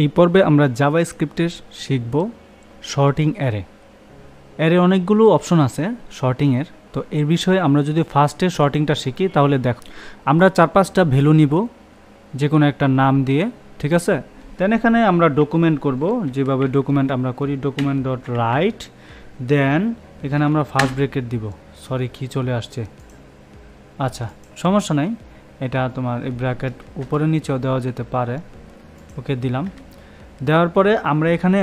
এই পর্বে আমরা জাভাস্ক্রিপ্টে শিখব শর্টিং অ্যারে। অ্যারে অনেকগুলো অপশন আছে শর্টিংয়ের, তো এর বিষয়ে আমরা যদি ফার্স্টে শর্টিংটা শিখি তাহলে দেখো আমরা 4-5টা ভ্যালু নিব যে কোনো একটা নাম দিয়ে, ঠিক আছে। দেন এখানে আমরা ডকুমেন্ট করব, যেভাবে ডকুমেন্ট আমরা করি ডকুমেন্ট ডট রাইট, দেন এখানে আমরা ফার্স্ট ব্রেকেট দিব। সরি কি চলে আসছে, আচ্ছা সমস্যা নাই, এটা তোমার এই ব্র্যাকেট উপরে নিচেও দেওয়া যেতে পারে। ওকে দিলাম, দেওয়ার পরে আমরা এখানে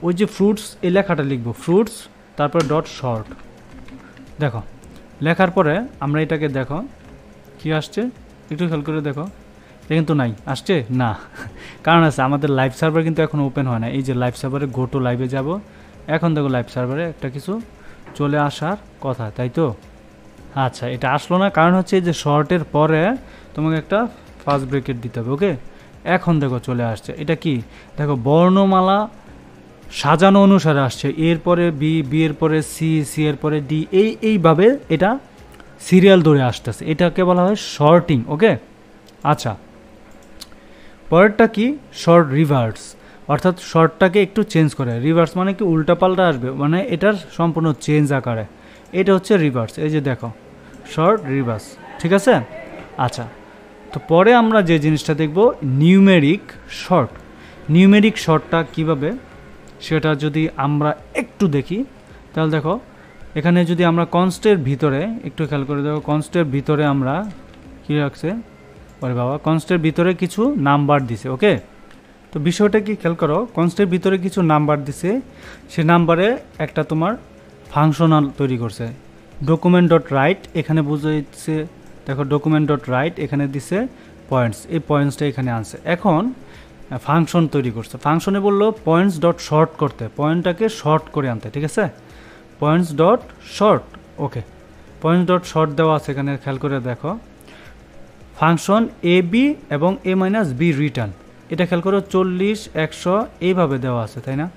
ওই যে ফ্রুটস এই লেখাটা লিখব, ফ্রুটস তারপরে ডট শর্ট। দেখো লেখার পরে আমরা এটাকে দেখো কি আসছে, একটু খেয়াল করে দেখো, এটা কিন্তু নাই আসছে না, কারণ আছে আমাদের লাইভ সার্ভার কিন্তু এখন ওপেন হয় না। এই যে লাইভ সার্ভারে গো টু লাইভে যাব, এখন দেখো লাইভ সার্ভারে একটা কিছু চলে আসার কথা, তাই তো। আচ্ছা এটা আসলো না, কারণ হচ্ছে যে শর্টের পরে তোমাকে একটা ফার্স্ট ব্রেকেট দিতে হবে। ওকে এখন দেখো চলে আসছে, এটা কি দেখো বর্ণমালা সাজানো অনুসারে আসছে, এরপরে বি, বি এর পরে সি, সি এর পরে ডি, এইভাবে এটা সিরিয়াল ধরে আসতেছে, এটাকে বলা হয় শর্টিং। ওকে আচ্ছা পরেরটা কি, শর্ট রিভার্স, অর্থাৎ শর্টটাকে একটু চেঞ্জ করে। রিভার্স মানে কি উল্টাপাল্টা আসবে, মানে এটার সম্পূর্ণ চেঞ্জ আকারে, এটা হচ্ছে রিভার্স। এই যে দেখো শর্ট রিভার্স, ঠিক আছে। আচ্ছা তো পরে আমরা যে জিনিসটা দেখব নিউমেরিক শর্ট। নিউমেরিক শর্টটা কিভাবে সেটা যদি আমরা একটু দেখি তাহলে দেখো এখানে যদি আমরা কনস্টের ভিতরে একটু খেয়াল করে দেখো, কনস্টের ভিতরে আমরা কি রাখছে, ওরে বাবা কনস্টের ভিতরে কিছু নাম্বার দিছে। ওকে তো বিষয়টা কি খেয়াল করো, কনস্টের ভিতরে কিছু নাম্বার দিছে, সে নাম্বারে একটা তোমার ফাংশনাল তৈরি করছে। ডকুমেন্ট ডট রাইট এখানে বুঝাইছে, দেখো ডকুমেন্ট ডট রাইট এখানে দিছে পয়েন্টস, এই পয়েন্টসটা এখানে আনছে। এখন ফাংশন তৈরি করছে, ফাংশনে বললো পয়েন্টস ডট শর্ট করতে, পয়েন্টটাকে শর্ট করে আনতে, ঠিক আছে। পয়েন্টস ডট শর্ট, ওকে পয়েন্টস ডট শর্ট দেওয়া আছে এখানে, খেয়াল করে দেখো ফাংশন এ বি এবং এ মাইনাস বি রিটার্ন, এটা খেয়াল করো 40, 100 এইভাবে দেওয়া আছে, তাই না।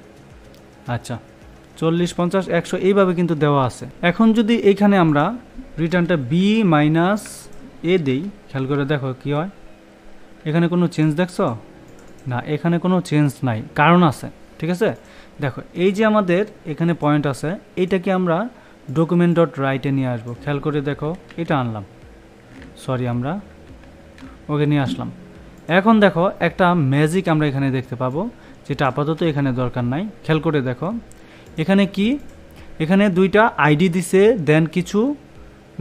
আচ্ছা 40, 50, 100 এইভাবে কিন্তু দেওয়া আছে। এখন যদি এইখানে আমরা রিটার্নটা বি মাইনাস এ দেই, খেয়াল করে দেখো কি হয়, এখানে কোনো চেঞ্জ দেখছো না, এখানে কোনো চেঞ্জ নাই, কারণ আছে, ঠিক আছে। দেখো এই যে আমাদের এখানে পয়েন্ট আছে, এইটাকে আমরা ডকুমেন্ট ডট রাইটে নিয়ে আসবো, খেয়াল করে দেখো এটা আনলাম, সরি আমরা ওকে নিয়ে আসলাম। এখন দেখো একটা ম্যাজিক আমরা এখানে দেখতে পাবো, যেটা আপাতত এখানে দরকার নাই। খেয়াল করে দেখো এখানে কি, এখানে দুইটা আইডি দিছে, দেন কিছু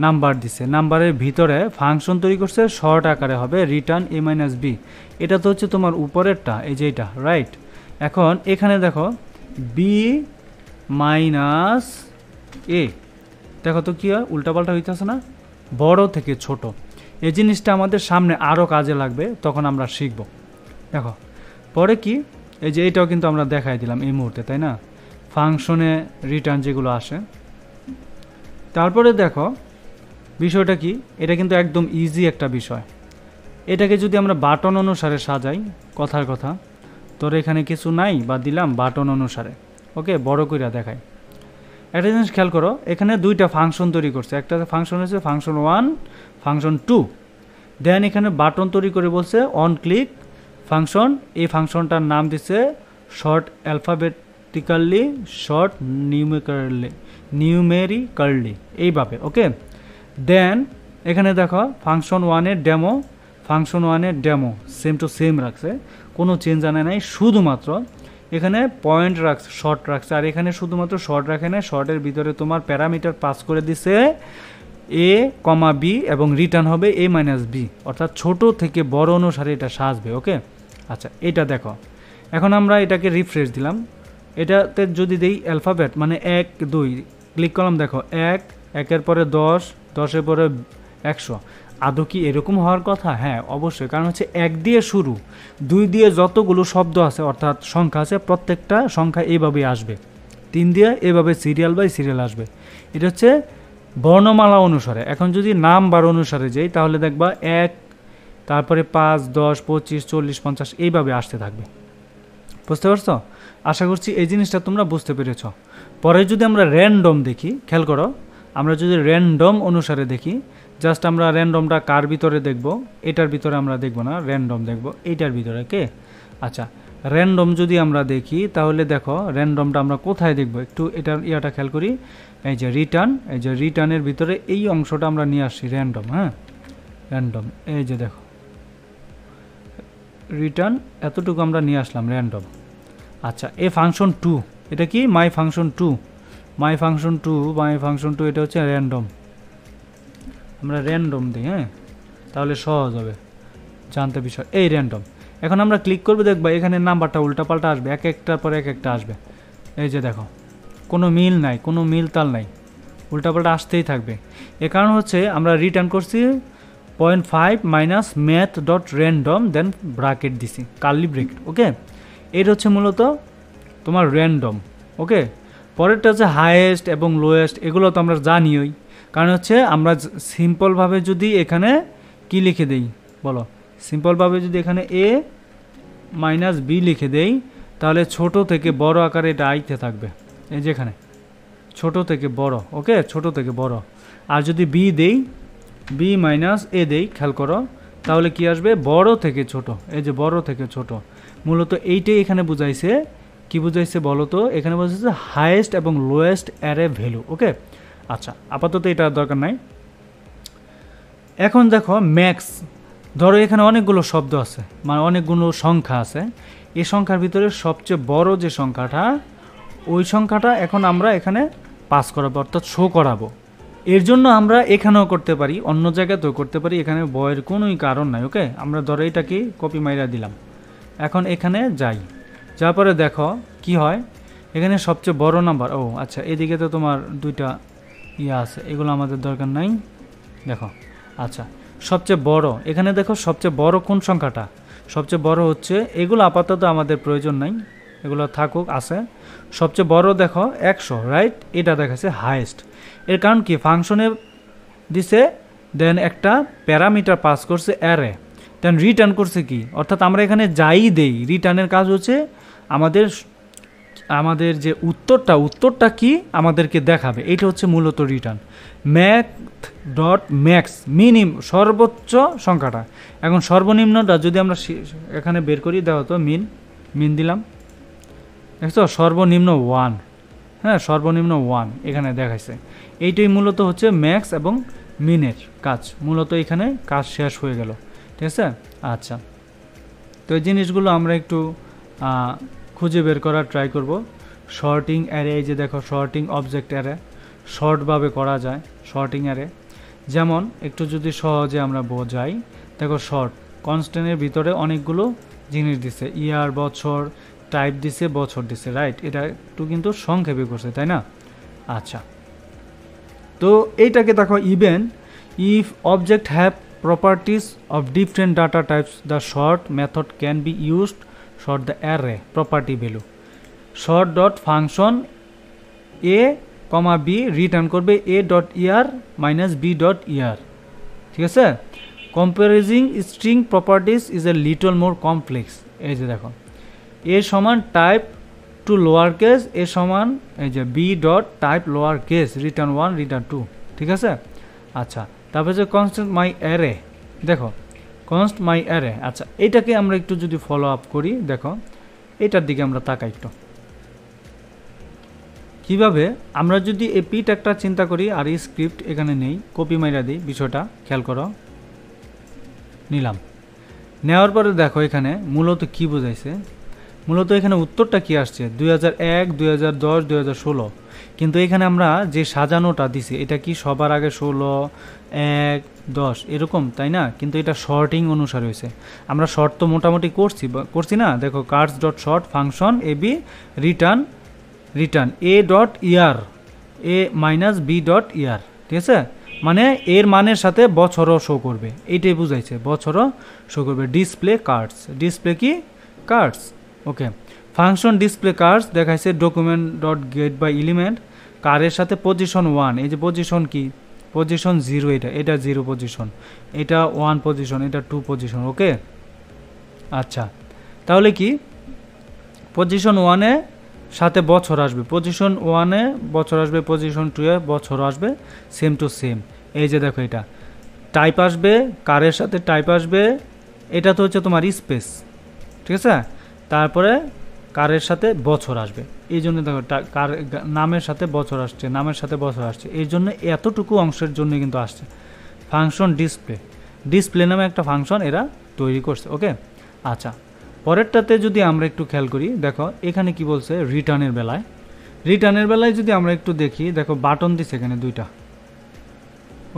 নাম্বার দিছে, নাম্বারের ভিতরে ফাংশন তৈরি করছে, শর্ট আকারে হবে রিটার্ন এ মাইনাস বি, এটা তো হচ্ছে তোমার উপরেরটা, এই যে এটা রাইট। এখন এখানে দেখো বি মাইনাস এ, দেখো তো কি হয় উল্টাপাল্টা হইতেছে না, বড় থেকে ছোট। এই জিনিসটা আমাদের সামনে আরও কাজে লাগবে, তখন আমরা শিখব। দেখো পরে কি, এই যে এটাও কিন্তু আমরা দেখাই দিলাম এই মুহূর্তে, তাই না, ফাংশনে রিটার্ন যেগুলো আসে। তারপরে দেখো বিষয়টা কি, এটা কিন্তু একদম ইজি একটা বিষয়। এটাকে যদি আমরা বাটন অনুসারে সাজাই, কথার কথা তোর এখানে কিছু নাই বা দিলাম বাটন অনুসারে, ওকে বড় কইরা দেখাই। একটা জিনিস খেয়াল করো, এখানে দুইটা ফাংশন তৈরি করছে, একটা ফাংশন হচ্ছে ফাংশন 1, ফাংশন 2, দেন এখানে বাটন তৈরি করে বলছে অন ক্লিক ফাংশন, এই ফাংশনটার নাম দিছে শর্ট অ্যালফাবেটিক্যালি, শর্ট নিউমেরিক্যালি এইভাবে। ওকে দেন এখানে দেখো ফাংশন 1-এর ডেমো, ফাংশন 1-এর ডেমো সেম টু সেম রাখছে, কোনো চেঞ্জ আনে নাই, শুধুমাত্র এখানে পয়েন্ট রাখছে, শর্ট রাখছে, আর এখানে শুধুমাত্র শর্ট রাখে না, শর্টের ভিতরে তোমার প্যারামিটার পাস করে দিছে এ কমা বি এবং রিটার্ন হবে এ মাইনাস বি, অর্থাৎ ছোট থেকে বড় অনুসারে এটা সাজবে। ওকে আচ্ছা এটা দেখো, এখন আমরা এটাকে রিফ্রেশ দিলাম, এটাতে যদি দেই অ্যালফাবেট মানে 1, 2 ক্লিক করলাম, দেখো 1, 1-এর পরে 10, 10-এর পরে 100, আদৌ কি এরকম হওয়ার কথা? হ্যাঁ অবশ্যই, কারণ হচ্ছে 1 দিয়ে শুরু, 2 দিয়ে যতগুলো শব্দ আছে অর্থাৎ সংখ্যা আছে, প্রত্যেকটা সংখ্যা এইভাবেই আসবে, 3 দিয়ে এভাবে সিরিয়াল বাই সিরিয়াল আসবে, এটা হচ্ছে বর্ণমালা অনুসারে। এখন যদি নাম্বার অনুসারে যাই তাহলে দেখবা 1, তারপরে 5, 10, 25, 40, 50 এইভাবে আসতে থাকবে। বুঝতে পারছো? আশা করছি এই জিনিসটা তোমরা বুঝতে পেরেছ। পরে যদি আমরা র্যান্ডম দেখি, খেয়াল করো আমরা যদি র্যান্ডম অনুসারে দেখি, জাস্ট আমরা র্যান্ডমটা কার ভিতরে দেখব, এটার ভিতরে আমরা দেখব না, র্যান্ডম দেখব এইটার ভিতরে। কে আচ্ছা র্যান্ডম যদি আমরা দেখি তাহলে দেখো র্যান্ডমটা আমরা কোথায় দেখব, একটু এটা ইয়াটা খেয়াল করি। এই যে রিটার্ন, এই যে রিটার্নের ভিতরে এই অংশটা আমরা নিয়ে আসছি র্যান্ডম। হ্যাঁ, র্যান্ডম, এই যে দেখো রিটার্ন এতটুকু আমরা নিয়ে আসলাম র্যান্ডম। আচ্ছা, এ ফাংশন 2, এটা কি মাই ফাংশন 2, মাই ফাংশন 2, মাই ফাংশন 2 এটা হচ্ছে র্যান্ডম। আমরা র্যান্ডম দিই, হ্যাঁ, তাহলে সহজ হবে জানতে বিষয়। এই র্যান্ডম, এখন আমরা ক্লিক করবো, দেখবা এখানে নাম্বারটা উল্টাপাল্টা আসবে, এক একটার পর এক একটা আসবে। এই যে দেখো কোনো মিল নাই, কোনো মিল তাল নাই, উল্টাপাল্টা আসতেই থাকবে। এ কারণ হচ্ছে আমরা রিটার্ন করছি 0.5 মাইনাস ম্যাথ ডট র্যান্ডম, দেন ব্র্যাকেট দিছি কার্লি ব্রেকেট। ওকে, এটা হচ্ছে মূলত তোমার র্যান্ডম। ওকে, পরেরটা হচ্ছে হাইয়েস্ট এবং লোয়েস্ট, এগুলো তো আমরা জানিই। কারণ হচ্ছে আমরা সিম্পলভাবে যদি এখানে কি লিখে দেই বলো, সিম্পলভাবে যদি এখানে এ মাইনাস বি লিখে দেই তাহলে ছোট থেকে বড় আকারে এটা আইতে থাকবে, এই যেখানে ছোট থেকে বড়। ওকে, ছোট থেকে বড়। আর যদি বি দেই, বি মাইনাস এ দেই, খেয়াল করো তাহলে কি আসবে, বড় থেকে ছোট। এই যে বড় থেকে ছোট, মূলত এইটাই এখানে বুঝাইছে। কি বুঝাইছে বলো তো, এখানে বুঝাইছে হাইয়েস্ট এবং লোয়েস্ট অ্যারে ভ্যালু। ওকে, আচ্ছা, আপাতত এটা দরকার নাই। এখন দেখো ম্যাক্স, ধরো এখানে অনেকগুলো শব্দ আছে, মানে অনেকগুলো সংখ্যা আছে। এই সংখ্যার ভিতরে সবচেয়ে বড় যে সংখ্যাটা, ওই সংখ্যাটা এখন আমরা এখানে পাস করাবো, অর্থাৎ শো করাবো। এর জন্য আমরা এখানেও করতে পারি, অন্য জায়গাতেও করতে পারি, এখানে বয়ের কোনোই কারণ নাই। ওকে, আমরা ধরো এটাকে কপি মাইরা দিলাম। এখন এখানে যাই, যার পরে দেখো কি হয়, এখানে সবচেয়ে বড় নাম্বার। ও আচ্ছা, এদিকে তো তোমার দুইটা ইয়া আছে, এগুলো আমাদের দরকার নাই। দেখো আচ্ছা, সবচেয়ে বড় এখানে দেখো সবচেয়ে বড় কোন সংখ্যাটা, সবচেয়ে বড় হচ্ছে, এগুলো আপাতত আমাদের প্রয়োজন নাই, এগুলো থাকুক আছে। সবচেয়ে বড় দেখো 100, রাইট, এটা দেখাচ্ছে হাইয়েস্ট। এর কারণ কি, ফাংশনে দিছে, দেন একটা প্যারামিটার পাস করছে অ্যারে, দেন রিটার্ন করছে কি, অর্থাৎ আমরা এখানে যাই দেই, রিটার্নের কাজ হচ্ছে আমাদের যে উত্তরটা কি আমাদেরকে দেখাবে, এটা হচ্ছে মূলত রিটার্ন। ম্যাথ ডট ম্যাক্স, সর্বোচ্চ সংখ্যাটা। এখন সর্বনিম্নটা যদি আমরা এখানে বের করি, দেখো তো মিন দিলাম, দেখছো সর্বনিম্ন 1, হ্যাঁ সর্বনিম্ন 1 এখানে দেখাইছে। এইটাই মূলত হচ্ছে ম্যাক্স এবং মিনের কাজ, মূলত এখানে কাজ শেষ হয়ে গেল। ঠিক আছে, আচ্ছা, তো এই জিনিসগুলো আমরা একটু খুঁজে বের করার ট্রাই করব। শর্টিং অ্যারে, এই যে দেখো শর্টিং অবজেক্ট অ্যারে শর্টভাবে করা যায়। শর্টিং অ্যারে যেমন একটু যদি সহজে আমরা বোঝাই, দেখো শর্ট কনস্ট্যান্টের ভিতরে অনেকগুলো জিনিস দিছে, ইয়ার বছর, টাইপ দিছে, বছর দিছে, রাইট, এটা একটু কিন্তু সংক্ষেপে করছে, তাই না? আচ্ছা, তো এইটাকে দেখো even if object have properties of different data types, the sort method can be used sort the array property value. Sort dot function a comma b return করবে a dot year minus b dot year. ঠিক আছে, comparing string properties is a little more complex. এই যে দেখো a সমান type to lower case, a সমান এই যে b dot type lower case, return 1 return 2। ঠিক আছে, আচ্ছা, তারপরে যে কনস্ট্যান্ট মাই অ্যারে, দেখো কনস্ট মাই অ্যারে। আচ্ছা, এটাকে আমরা একটু যদি ফলো আপ করি, দেখো এটার দিকে আমরা তাকাই একটু, কিভাবে আমরা যদি এই পিট একটা চিন্তা করি আর এই স্ক্রিপ্ট এখানে নেই, কপি মাইরা দিই, বিষয়টা খেয়াল করো, নিলাম, নেওয়ার পরে দেখো এখানে মূলত কি বোঝাইছে, মূলত এখানে উত্তরটা কি আসছে 2001, 2010, 2016, কিন্তু এখানে আমরা যে সাজানোটা দিছি এটা কি সবার আগে 16, 1, 10 এরকম, তাই না? কিন্তু এটা শর্টিং অনুসারে হয়েছে। আমরা শর্ট তো মোটামুটি করছি না, দেখো cars dot sort function a b return a dot year a minus b dot year. ঠিক আছে, মানে এর মানের সাথে বছরও শো করবে, এইটাই বুঝাইছে, বছরও শো করবে। ডিসপ্লে কার্ডস, ডিসপ্লে কি cards. Okay, function display cards দেখাইছে document dot get by element, কারের সাথে পজিশন 1, এই যে পজিশন কি, পজিশন 0, এটা 0 পজিশন, এটা 1 পজিশন, এটা 2 পজিশন। ওকে, আচ্ছা, তাহলে কি পজিশন 1-এ সাথে বছর আসবে, পজিশন 1-এ বছর আসবে, পজিশন 2-এ বছর আসবে, সেম টু সেম। এই যে দেখো এটা টাইপ আসবে, কারের সাথে টাইপ আসবে, এটা তো হচ্ছে তোমার স্পেস। ঠিক আছে, তারপরে কারের সাথে বছর আসবে, এই জন্য দেখো কার নামের সাথে বছর আসছে, নামের সাথে বছর আসছে, এই জন্য এতটুকু অংশের জন্য কিন্তু আসছে। ফাংশন ডিসপ্লে নামে একটা ফাংশন এরা তৈরি করছে। ওকে, আচ্ছা, পরেরটাতে যদি আমরা একটু খেয়াল করি, দেখো এখানে কি বলছে রিটার্নের বেলায় যদি আমরা একটু দেখি, দেখো বাটন দিছে এখানে দুইটা।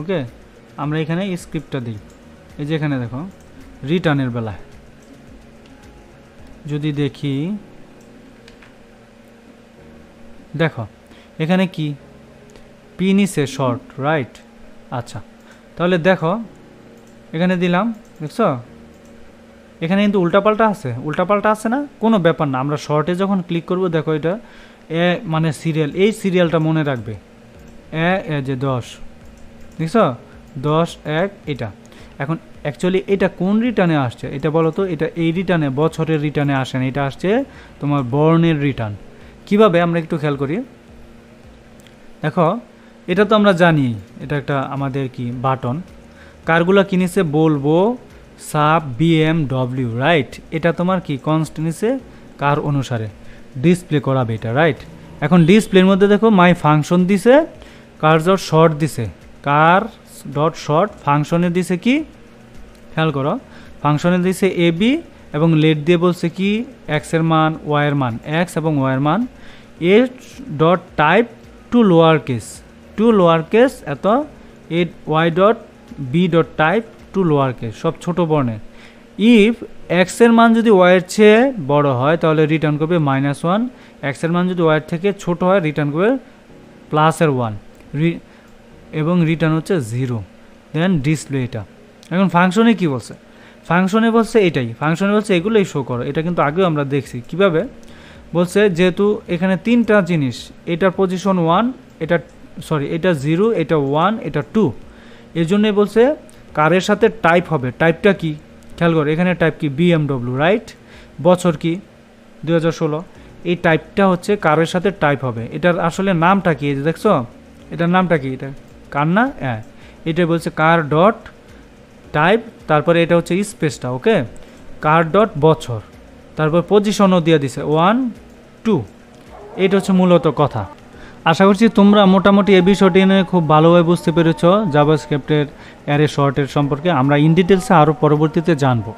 ওকে, আমরা এখানে স্ক্রিপ্টটা দিই, এই যে এখানে দেখো রিটার্নের বেলায় যদি দেখি, দেখো এখানে কি পি নিছে শর্ট, রাইট? আচ্ছা, তাহলে দেখো এখানে দিলাম, দেখছো এখানে কিন্তু উল্টাপাল্টা আছে না? কোনো ব্যাপার না, আমরা শর্টে যখন ক্লিক করব, দেখো এটা এ মানে সিরিয়াল, এই সিরিয়ালটা মনে রাখবে, এ যে 10, দেখছো 10 1 এটা। এখন অ্যাকচুয়ালি এটা কোন রিটার্নে আসছে এটা বলো তো? এটা এই রিটার্নে, বছরের রিটার্নে আসে না, এটা আসছে তোমার বর্ণের রিটার্ন। কিভাবে আমরা একটু খেয়াল করি, দেখো এটা তো আমরা জানি, এটা একটা আমাদের কি বাটন, কারগুলো কিনেছে বলবো সাব BMW, রাইট? এটা তোমার কি কনস্ট নিছে কার অনুসারে ডিসপ্লে করাবে এটা, রাইট? এখন ডিসপ্লের মধ্যে দেখো মাই ফাংশন দিছে, কার ডট শর্ট দিছে, কার ডট শর্ট ফাংশনে দিছে কি, খেয়াল করো, ফাংশনে দিছে AB এবং লেট দিয়ে বলছে কি x এর মান, y এর মান, x এবং y এর মান, a dot type to lower case এত, a y dot b dot type to lower case, সব ছোট বর্ণের। ইফ x এর মান যদি y এর চেয়ে বড় হয় তাহলে রিটার্ন করবে -1, x এর মান যদি y এর থেকে ছোট হয় রিটার্ন করবে +1 এবং রিটার্ন হচ্ছে 0, দেন ডিসপ্লে এটা। এখন ফাংশনে কি বলছে? ফাংশনে বলছে এটাই, ফাংশনে বলছে এগুলোই শো করো। এটা কিন্তু আগেও আমরা দেখছি কিভাবে বলছে, যেহেতু এখানে তিনটা জিনিস, এটার পজিশন 1, এটা 0, এটা 1, এটা 2, এর জন্যই বলছে কারের সাথে টাইপ হবে। টাইপটা কি খেয়াল করো, এখানে টাইপ কি BMW, রাইট? বছর কি 2016, এই টাইপটা হচ্ছে কারের সাথে টাইপ হবে। এটার আসলে নামটা কি, এই যে দেখছো এটার নামটা কি, এটা কার না, হ্যাঁ এটা বলছে কার ডট টাইপ, তারপরে এটা হচ্ছে স্পেসটা, ওকে, কার ডট বছর, তারপর পজিশনও দিয়ে দিছে 1 2, এটা হচ্ছে মূলত কথা। আশা করছি তোমরা মোটামুটি এই বিষয়টি নিয়ে খুব ভালোভাবে বুঝতে পেরেছ জাভাস্ক্রিপ্টের অ্যারে শর্টের সম্পর্কে। আমরা ইন ডিটেলসে আরও পরবর্তীতে জানবো।